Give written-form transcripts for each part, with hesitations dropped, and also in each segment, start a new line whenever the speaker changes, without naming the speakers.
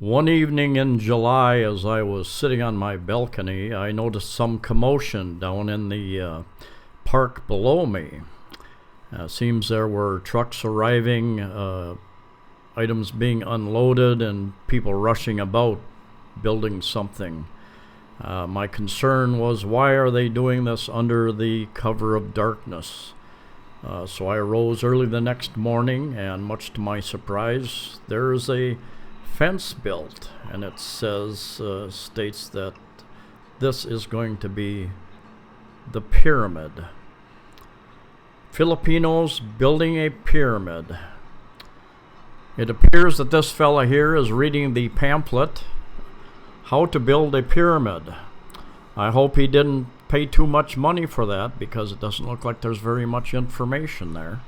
One evening in July, as I was sitting on my balcony, I noticed some commotion down in the park below me. Seems there were trucks arriving, items being unloaded, and people rushing about building something. My concern was, why are they doing this under the cover of darkness? So I arose early the next morning, and much to my surprise, there is a fence built, and it states that this is going to be the pyramid. Filipinos building a pyramid. It appears that this fella here is reading the pamphlet, How to Build a Pyramid. I hope he didn't pay too much money for that, because it doesn't look like there's very much information there.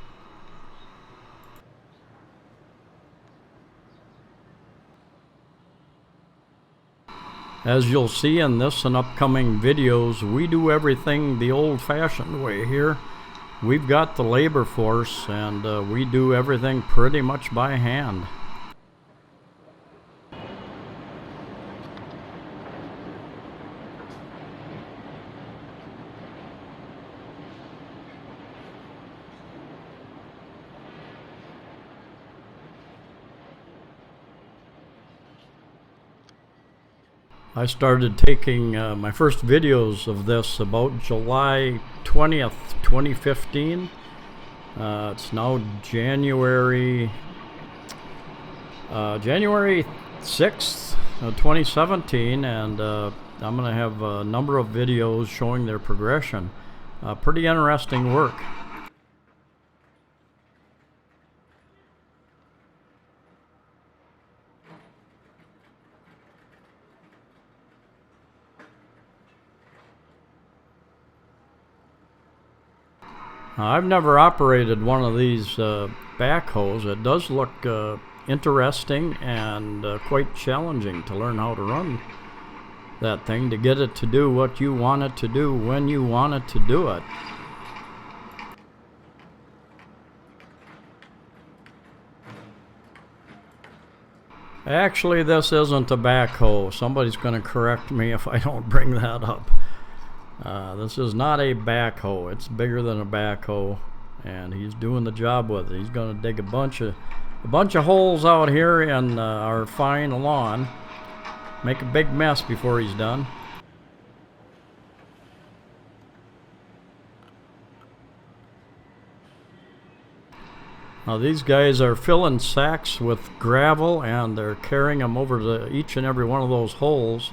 As you'll see in this and upcoming videos, we do everything the old-fashioned way here. We've got the labor force, and we do everything pretty much by hand. I started taking my first videos of this about July 20th, 2015. It's now January 6th, 2017, and I'm going to have a number of videos showing their progression. Pretty interesting work. I've never operated one of these backhoes. It does look interesting and quite challenging to learn how to run that thing, to get it to do what you want it to do when you want it to do it. Actually, this isn't a backhoe. Somebody's going to correct me if I don't bring that up. This is not a backhoe. It's bigger than a backhoe, and he's doing the job with it. He's going to dig a bunch of holes out here in our fine lawn, make a big mess before he's done. Now these guys are filling sacks with gravel, and they're carrying them over to each and every one of those holes.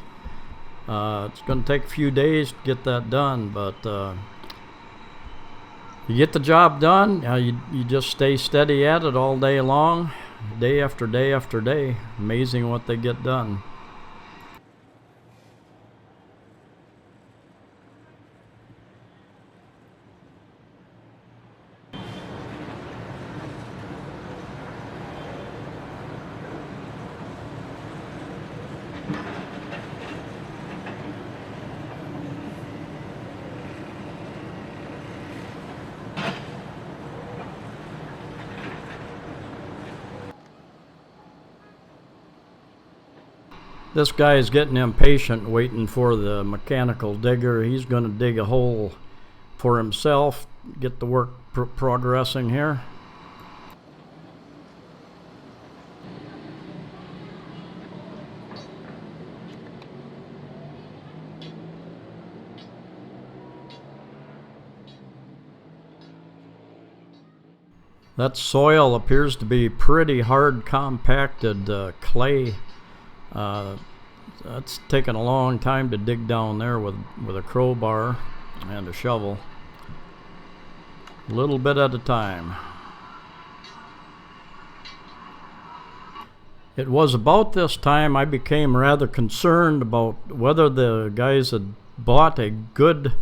It's going to take a few days to get that done, but you get the job done. You just stay steady at it all day long, day after day after day. Amazing what they get done. This guy is getting impatient waiting for the mechanical digger. He's going to dig a hole for himself, get the work progressing here. That soil appears to be pretty hard compacted clay. That's taken a long time to dig down there with a crowbar and a shovel. A little bit at a time. It was about this time I became rather concerned about whether the guys had bought a good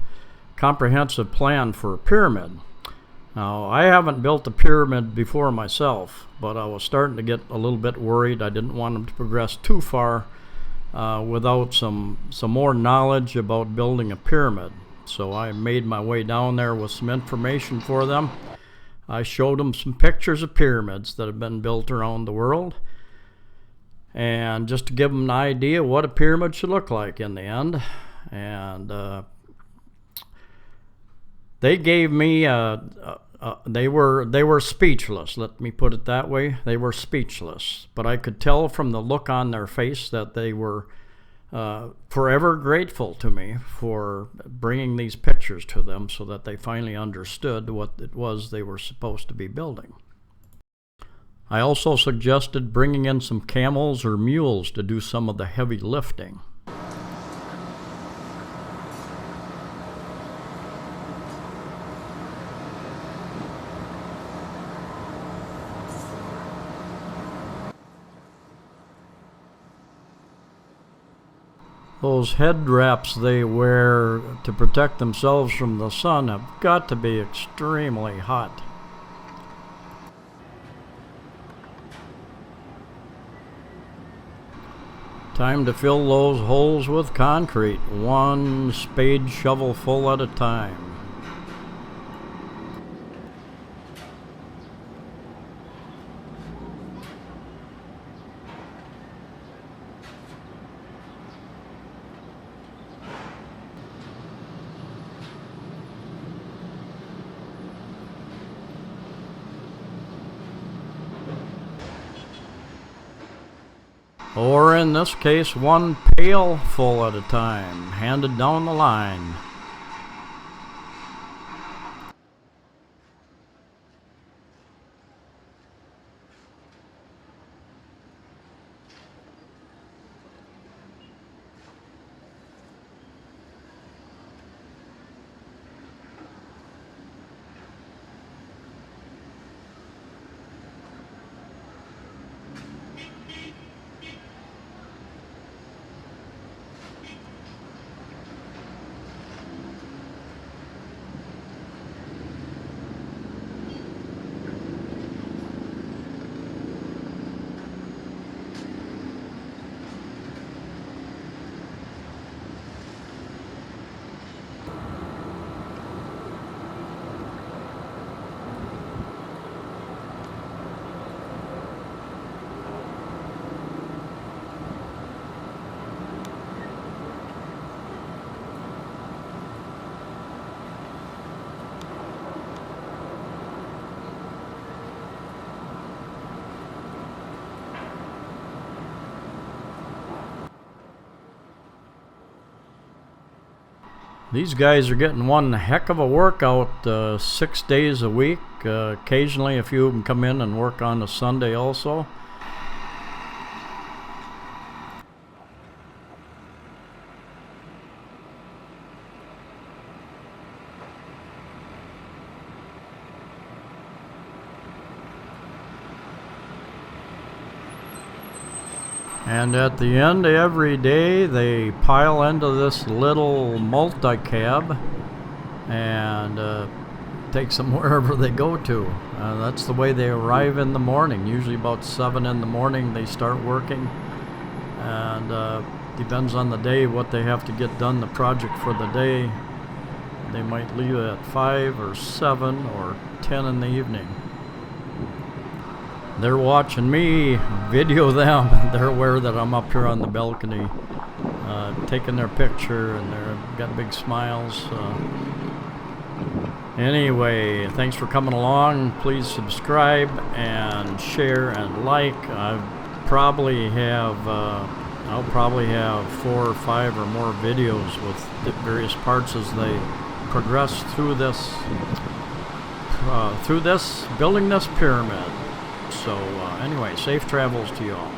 comprehensive plan for a pyramid. Now, I haven't built a pyramid before myself, but I was starting to get a little bit worried. I didn't want them to progress too far without some more knowledge about building a pyramid. So I made my way down there with some information for them. I showed them some pictures of pyramids that have been built around the world. and just to give them an idea what a pyramid should look like in the end. And they gave me they were speechless. Let me put it that way. They were speechless, but I could tell from the look on their face that they were forever grateful to me for bringing these pictures to them, so that they finally understood what it was they were supposed to be building. I also suggested bringing in some camels or mules to do some of the heavy lifting. Those head wraps they wear to protect themselves from the sun have got to be extremely hot. Time to fill those holes with concrete, one spade shovel full at a time. Or in this case, one pail full at a time, handed down the line. These guys are getting one heck of a workout 6 days a week. Occasionally a few of them come in and work on a Sunday also. And at the end of every day, they pile into this little multi-cab and takes them wherever they go to. That's the way they arrive in the morning. Usually about 7 in the morning they start working, and depends on the day what they have to get done, the project for the day. They might leave at 5 or 7 or 10 in the evening. They're watching me video them. They're aware that I'm up here on the balcony taking their picture, and they've got big smiles. Anyway, thanks for coming along. Please subscribe and share and like. I'll probably have 4 or 5 or more videos with the various parts as they progress through this building this pyramid. So anyway, safe travels to you all.